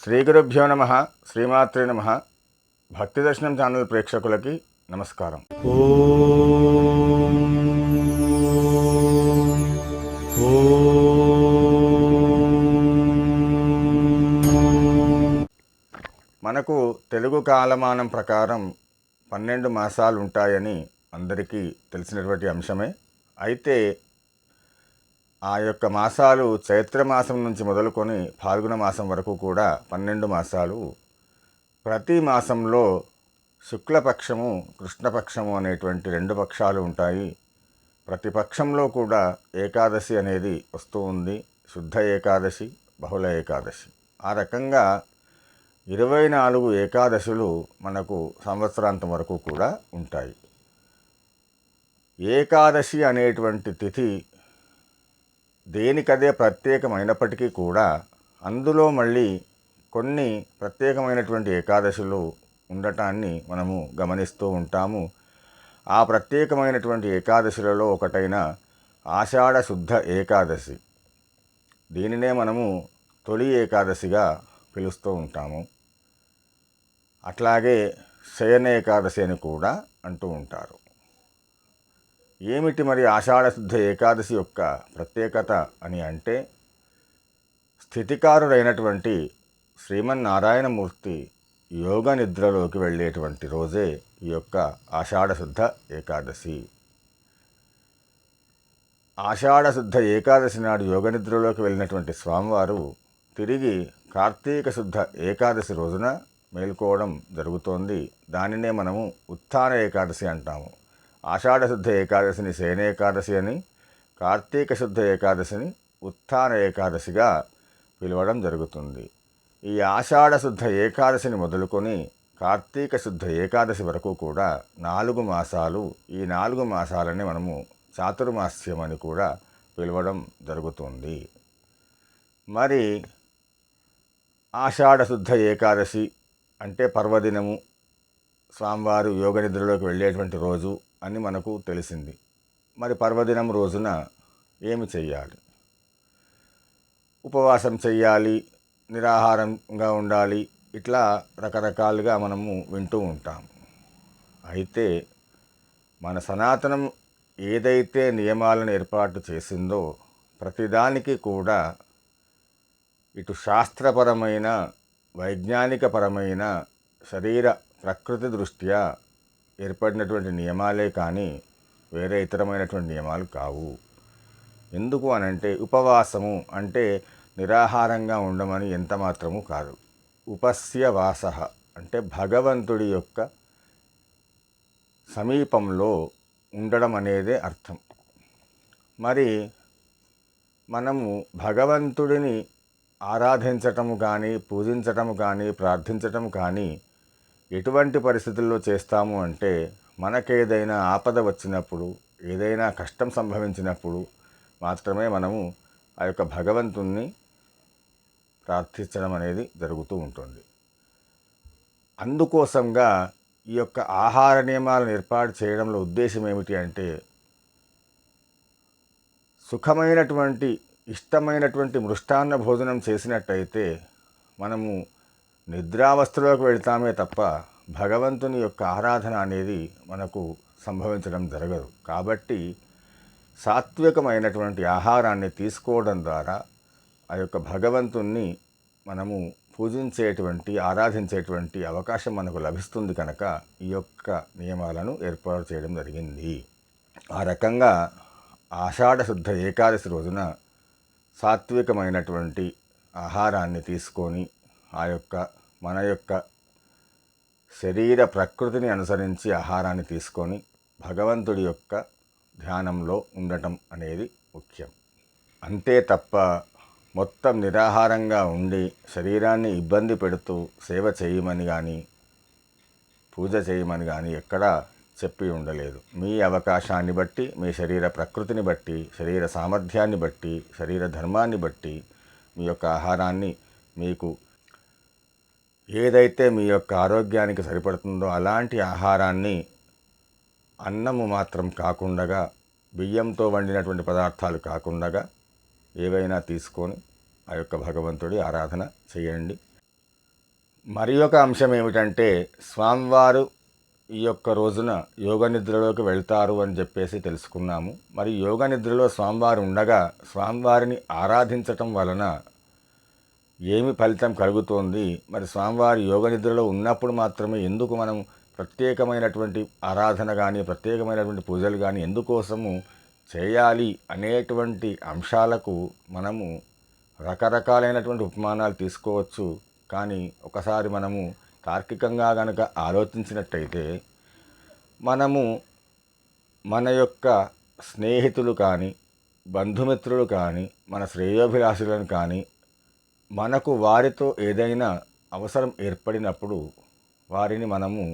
శ్రీ గురుభ్యో నమ. శ్రీమాత్రే నమ. భక్తి దర్శనం ఛానల్ ప్రేక్షకులకి నమస్కారం. మనకు తెలుగు కాలమానం ప్రకారం 12 మాసాలు ఉంటాయని అందరికీ తెలిసినటువంటి అంశమే. అయితే ఆ యొక్క మాసాలు చైత్రమాసం నుంచి మొదలుకొని ఫాల్గుణ మాసం వరకు కూడా 12 మాసాలు. ప్రతి మాసంలో శుక్లపక్షము, కృష్ణపక్షము అనేటువంటి 2 పక్షాలు ఉంటాయి. ప్రతి పక్షంలో కూడా ఏకాదశి అనేది వస్తూ ఉంది. శుద్ధ ఏకాదశి, బహుళ ఏకాదశి. ఆ రకంగా 24 ఏకాదశులు మనకు సంవత్సరాంతం వరకు కూడా ఉంటాయి. ఏకాదశి అనేటువంటి తిథి దేనికదే ప్రత్యేకమైనప్పటికీ కూడా అందులో మళ్ళీ కొన్ని ప్రత్యేకమైనటువంటి ఏకాదశులు ఉండటాన్ని మనము గమనిస్తూ ఉంటాము. ఆ ప్రత్యేకమైనటువంటి ఏకాదశులలో ఒకటైన ఆషాఢ శుద్ధ ఏకాదశి, దీనినే మనము తొలి ఏకాదశిగా పిలుస్తూ ఉంటాము. అట్లాగే శయన ఏకాదశి అని కూడా అంటూ ఉంటారు. ఏమిటి మరి ఆషాఢ శుద్ధ ఏకాదశి యొక్క ప్రత్యేకత అని అంటే, స్థితికారుడైనటువంటి శ్రీమన్నారాయణమూర్తి యోగ నిద్రలోకి వెళ్ళేటువంటి రోజే ఈ యొక్క ఆషాఢ శుద్ధ ఏకాదశి. ఆషాఢ శుద్ధ ఏకాదశి నాడు యోగ నిద్రలోకి వెళ్ళినటువంటి స్వామివారు తిరిగి కార్తీక శుద్ధ ఏకాదశి రోజున మేల్కోవడం జరుగుతోంది. దానినే మనము ఉత్థాన ఏకాదశి అంటాము. ఆషాఢ శుద్ధ ఏకాదశిని శయన ఏకాదశి అని, కార్తీక శుద్ధ ఏకాదశిని ఉత్థాన ఏకాదశిగా పిలవడం జరుగుతుంది. ఈ ఆషాఢ శుద్ధ ఏకాదశిని మొదలుకొని కార్తీక శుద్ధ ఏకాదశి వరకు కూడా 4 మాసాలు. ఈ 4 మాసాలని మనము చాతుర్మాస్యం అని కూడా పిలవడం జరుగుతుంది. మరి ఆషాఢ శుద్ధ ఏకాదశి అంటే పర్వదినము, స్వామివారు యోగ నిద్రలోకి వెళ్ళేటువంటి రోజు అని మనకు తెలిసింది. మరి పర్వదినం రోజున ఏమి చెయ్యాలి? ఉపవాసం చెయ్యాలి, నిరాహారంగా ఉండాలి, ఇట్లా రకరకాలుగా మనము వింటూ ఉంటాం. అయితే మన సనాతనం ఏదైతే నియమాలను ఏర్పాటు చేసిందో ప్రతిదానికి కూడా ఇటు శాస్త్రపరమైన, వైజ్ఞానికపరమైన, శరీర ప్రకృతి దృష్ట్యా ఏర్పడినటువంటి నియమాలే కానీ వేరే ఇతరమైనటువంటి నియమాలు కావు. ఎందుకు అనంటే, ఉపవాసము అంటే నిరాహారంగా ఉండమని ఎంత మాత్రము కాదు. ఉపస్య వాస అంటే భగవంతుడి యొక్క సమీపంలో ఉండడం అనేదే అర్థం. మరి మనము భగవంతుడిని ఆరాధించటము కానీ, పూజించటము కానీ, ప్రార్థించటము కానీ ఎటువంటి పరిస్థితుల్లో చేస్తాము అంటే, మనకేదైనా ఆపద వచ్చినప్పుడు, ఏదైనా కష్టం సంభవించినప్పుడు మాత్రమే మనము ఆ యొక్క భగవంతుణ్ణి ప్రార్థించడం అనేది జరుగుతూ ఉంటుంది. అందుకోసంగా ఈ యొక్క ఆహార నియమాలను ఏర్పాటు చేయడంలో ఉద్దేశం ఏమిటి అంటే, సుఖమైనటువంటి, ఇష్టమైనటువంటి మృష్టాన్న భోజనం చేసినట్టయితే మనము నిద్రావస్థలోకి వెళ్తామే తప్ప భగవంతుని యొక్క ఆరాధన అనేది మనకు సంభవించడం జరగదు. కాబట్టి సాత్వికమైనటువంటి ఆహారాన్ని తీసుకోవడం ద్వారా ఆ యొక్క భగవంతుణ్ణి మనము పూజించేటువంటి, ఆరాధించేటువంటి అవకాశం మనకు లభిస్తుంది. కనుక ఈ యొక్క నియమాలను ఏర్పాటు చేయడం జరిగింది. ఆ రకంగా ఆషాఢ శుద్ధ ఏకాదశి రోజున సాత్వికమైనటువంటి ఆహారాన్ని తీసుకొని మన యొక్క శరీర ప్రకృతిని అనుసరించి ఆహారాన్ని తీసుకొని భగవంతుడి యొక్క ధ్యానంలో ఉండటం అనేది ముఖ్యం. అంతే తప్ప మొత్తం నిరాహారంగా ఉండి శరీరాన్ని ఇబ్బంది పెడుతూ సేవ చేయమని కానీ, పూజ చేయమని కానీ ఎక్కడా చెప్పి ఉండలేదు. మీ అవకాశాన్ని బట్టి, మీ శరీర ప్రకృతిని బట్టి, శరీర సామర్థ్యాన్ని బట్టి, శరీర ధర్మాన్ని బట్టి మీ యొక్క ఆహారాన్ని, మీకు ఏదైతే మీ యొక్క ఆరోగ్యానికి సరిపడుతుందో అలాంటి ఆహారాన్ని, అన్నము మాత్రం కాకుండా, బియ్యంతో వండినటువంటి పదార్థాలు కాకుండా ఏవైనా తీసుకొని ఆ యొక్క భగవంతుడి ఆరాధన చేయండి. మరి ఒక అంశం ఏమిటంటే స్వామివారు ఈ యొక్క రోజున యోగ నిద్రలోకి వెళ్తారు అని చెప్పేసి తెలుసుకున్నాము. మరి యోగ నిద్రలో స్వామివారు ఉండగా స్వామివారిని ఆరాధించటం వలన ఏమి ఫలితం కలుగుతోంది? మరి స్వామివారి యోగ నిద్రలో ఉన్నప్పుడు మాత్రమే ఎందుకు మనం ప్రత్యేకమైనటువంటి ఆరాధన కానీ ప్రత్యేకమైనటువంటి పూజలు కానీ ఎందుకోసము చేయాలి అనేటువంటి అంశాలకు మనము రకరకాలైనటువంటి ఉపమానాలు తీసుకోవచ్చు. కానీ ఒకసారి మనము తార్కికంగా గనక ఆలోచించినట్టయితే మనము మన యొక్క స్నేహితులు కానీ బంధుమిత్రులు కానీ మన శ్రేయోభిలాషులను కానీ మనకు వారితో ఏదైనా అవసరం ఏర్పడినప్పుడు వారిని మనము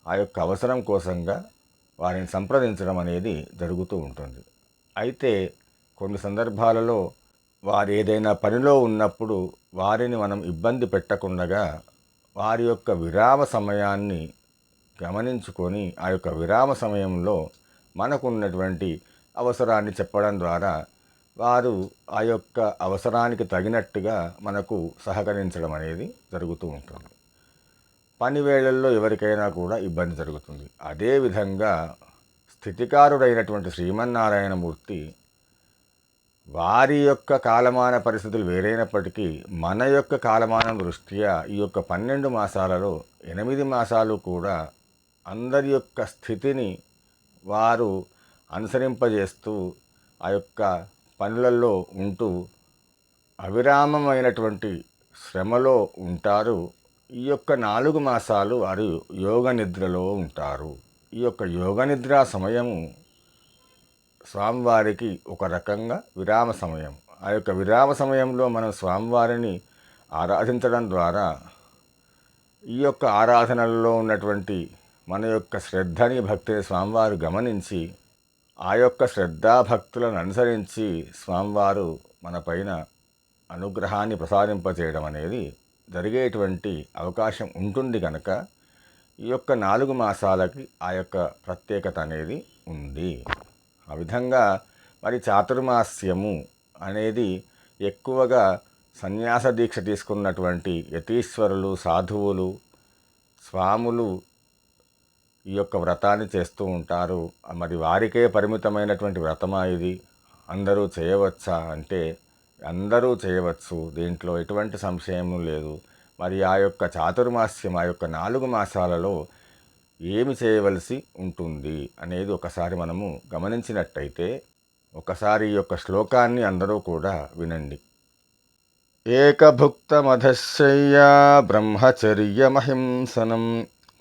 ఆ యొక్క అవసరం కోసంగా వారిని సంప్రదించడం అనేది జరుగుతూ ఉంటుంది. అయితే కొన్ని సందర్భాలలో వారు ఏదైనా పనిలో ఉన్నప్పుడు వారిని మనం ఇబ్బంది పెట్టకుండా వారి యొక్క విరామ సమయాన్ని గమనించుకొని ఆ యొక్క విరామ సమయంలో మనకున్నటువంటి అవసరాన్ని చెప్పడం ద్వారా వారు ఆ యొక్క అవసరానికి తగినట్టుగా మనకు సహకరించడం అనేది జరుగుతూ ఉంటుంది. పని వేళల్లో ఎవరికైనా కూడా ఇబ్బంది జరుగుతుంది. అదేవిధంగా స్థితికారుడైనటువంటి శ్రీమన్నారాయణమూర్తి వారి యొక్క కాలమాన పరిస్థితులు వేరైనప్పటికీ మన యొక్క కాలమానం దృష్ట్యా ఈ యొక్క 12 మాసాలలో 8 మాసాలు కూడా అందరి యొక్క స్థితిని వారు అనుసరింపజేస్తూ ఆ యొక్క పనులలో ఉంటూ అవిరామమైనటువంటి శ్రమలో ఉంటారు. ఈ యొక్క 4 మాసాలు వారు యోగ నిద్రలో ఉంటారు. ఈ యొక్క యోగ నిద్ర సమయము స్వామివారికి ఒక రకంగా విరామ సమయం. ఆ యొక్క విరామ సమయంలో మనం స్వామివారిని ఆరాధించడం ద్వారా ఈ యొక్క ఆరాధనలలో ఉన్నటువంటి మన యొక్క శ్రద్ధని భక్తిని స్వామివారు గమనించి ఆ యొక్క శ్రద్ధాభక్తులను అనుసరించి స్వామివారు మన పైన అనుగ్రహాన్ని ప్రసాదింపచేయడం అనేది జరిగేటువంటి అవకాశం ఉంటుంది కనుక ఈ యొక్క 4 మాసాలకి ఆ యొక్క ప్రత్యేకత అనేది ఉంది. ఆ విధంగా మరి చాతుర్మాస్యము అనేది ఎక్కువగా సన్యాస దీక్ష తీసుకున్నటువంటి యతీశ్వరులు సాధువులు స్వాములు ఈ యొక్క వ్రతాన్ని చేస్తూ ఉంటారు. మరి వారికే పరిమితమైనటువంటి వ్రతమా ఇది? అందరూ చేయవచ్చా అంటే అందరూ చేయవచ్చు, దీంట్లో ఎటువంటి సంశయం లేదు. మరి ఆ యొక్క చాతుర్మాస్యం ఆ యొక్క 4 మాసాలలో ఏమి చేయవలసి ఉంటుంది అనేది ఒకసారి మనము గమనించినట్టయితే ఒకసారి ఈ యొక్క శ్లోకాన్ని అందరూ కూడా వినండి. ఏకభుక్తమధశయ్యా బ్రహ్మచర్యమహింసనం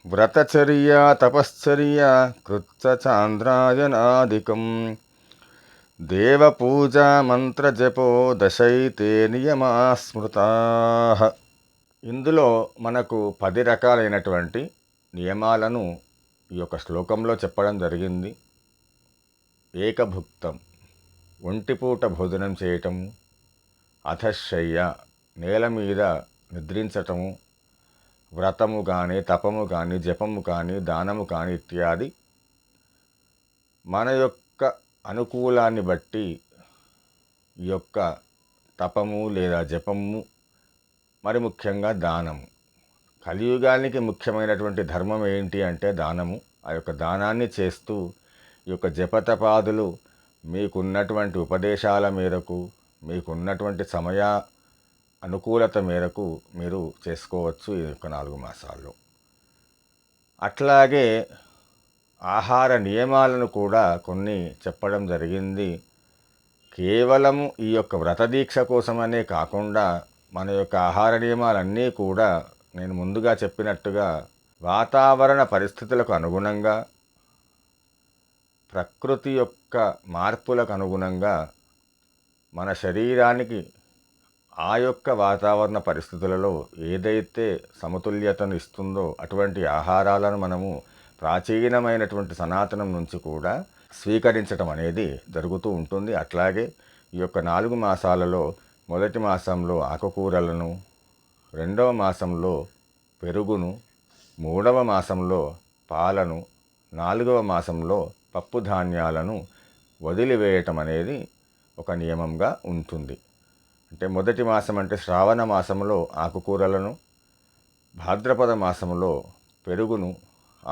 వ్రతచర్య తపశ్చర్య కృత్సచాంద్రాయనాదికం దేవపూజా మంత్రజపో దశైతే నియమా స్మృతాః. ఇందులో మనకు 10 రకాలైనటువంటి నియమాలను ఈ యొక్క శ్లోకంలో చెప్పడం జరిగింది. ఏకభుక్తం ఒంటిపూట భోజనం చేయటము, అధశయ్య నేల మీద నిద్రించటము, వ్రతము కానీ తపము కానీ జపము కానీ దానము కానీ ఇత్యాది మన యొక్క అనుకూలాన్ని బట్టి ఈ యొక్క తపము లేదా జపము మరి ముఖ్యంగా దానము. కలియుగానికి ముఖ్యమైనటువంటి ధర్మం ఏంటి అంటే దానము. ఆ యొక్క దానాన్ని చేస్తూ ఈ యొక్క జపతపాదులు మీకున్నటువంటి ఉపదేశాల మేరకు మీకున్నటువంటి సమయ అనుకూలత మేరకు మీరు చేసుకోవచ్చు ఈ యొక్క 4 మాసాల్లో. అట్లాగే ఆహార నియమాలను కూడా కొన్ని చెప్పడం జరిగింది. కేవలము ఈ యొక్క వ్రతదీక్ష కోసమనే కాకుండా మన యొక్క ఆహార నియమాలన్నీ కూడా నేను ముందుగా చెప్పినట్టుగా వాతావరణ పరిస్థితులకు అనుగుణంగా ప్రకృతి యొక్క మార్పులకు అనుగుణంగా మన శరీరానికి ఆ యొక్క వాతావరణ పరిస్థితులలో ఏదైతే సమతుల్యతను ఇస్తుందో అటువంటి ఆహారాలను మనము ప్రాచీనమైనటువంటి సనాతనం నుంచి కూడా స్వీకరించడం అనేది జరుగుతూ ఉంటుంది. అట్లాగే ఈ యొక్క 4 మాసాలలో మొదటి మాసంలో ఆకుకూరలను, రెండవ మాసంలో పెరుగును, మూడవ మాసంలో పాలను, 4వ మాసంలో పప్పు ధాన్యాలను వదిలివేయటం అనేది ఒక నియమంగా ఉంటుంది. అంటే మొదటి మాసం అంటే శ్రావణ మాసంలో ఆకుకూరలను, భాద్రపద మాసంలో పెరుగును,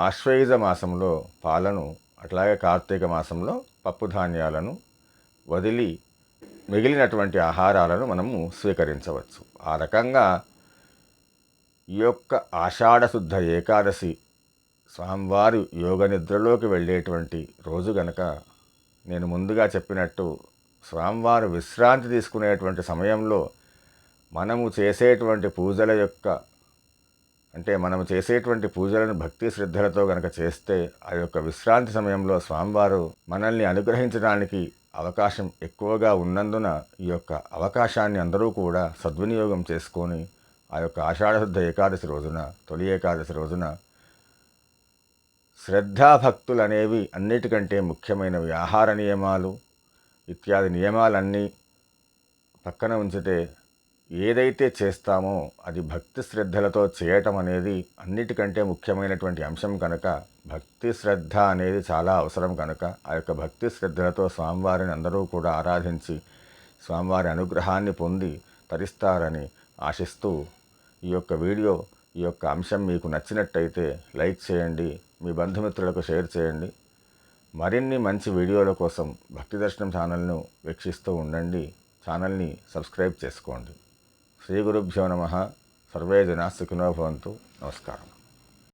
ఆశ్వయుజ మాసంలో పాలను, అట్లాగే కార్తీక మాసంలో పప్పు ధాన్యాలను వదిలి మిగిలినటువంటి ఆహారాలను మనము స్వీకరించవచ్చు. ఆ రకంగా ఈ యొక్క ఆషాఢశుద్ధ ఏకాదశి స్వామివారి యోగ నిద్రలోకి వెళ్ళేటువంటి రోజు గనక, నేను ముందుగా చెప్పినట్టు స్వామివారు విశ్రాంతి తీసుకునేటువంటి సమయంలో మనము చేసేటువంటి పూజల యొక్క మనము చేసేటువంటి పూజలను భక్తి శ్రద్ధలతో గనక చేస్తే ఆ యొక్క విశ్రాంతి సమయంలో స్వామివారు మనల్ని అనుగ్రహించడానికి అవకాశం ఎక్కువగా ఉన్నందున ఈ యొక్క అవకాశాన్ని అందరూ కూడా సద్వినియోగం చేసుకొని ఆ యొక్క ఆషాఢశుద్ధ ఏకాదశి రోజున, తొలి ఏకాదశి రోజున శ్రద్ధాభక్తులు అనేవి అన్నిటికంటే ముఖ్యమైనవి. ఆహార నియమాలు ఇత్యాది నియమాలన్నీ పక్కన ఉంచితే ఏదైతే చేస్తామో అది భక్తి శ్రద్ధలతో చేయటం అనేది అన్నిటికంటే ముఖ్యమైనటువంటి అంశం కనుక, భక్తి శ్రద్ధ అనేది చాలా అవసరం కనుక ఆ యొక్క భక్తి శ్రద్ధలతో స్వామివారిని అందరూ కూడా ఆరాధించి స్వామివారి అనుగ్రహాన్ని పొంది తరిస్తారని ఆశిస్తూ ఈ యొక్క వీడియో, ఈ యొక్క అంశం మీకు నచ్చినట్టయితే లైక్ చేయండి, మీ బంధుమిత్రులకు షేర్ చేయండి. మరిన్ని మంచి వీడియోల కోసం భక్తి దర్శనం ఛానల్ను వీక్షిస్తూ ఉండండి. ఛానల్ని సబ్స్క్రైబ్ చేసుకోండి. శ్రీ గురుభ్యో నమః. సర్వే జనా సుఖినో భవంతు. నమస్కారం.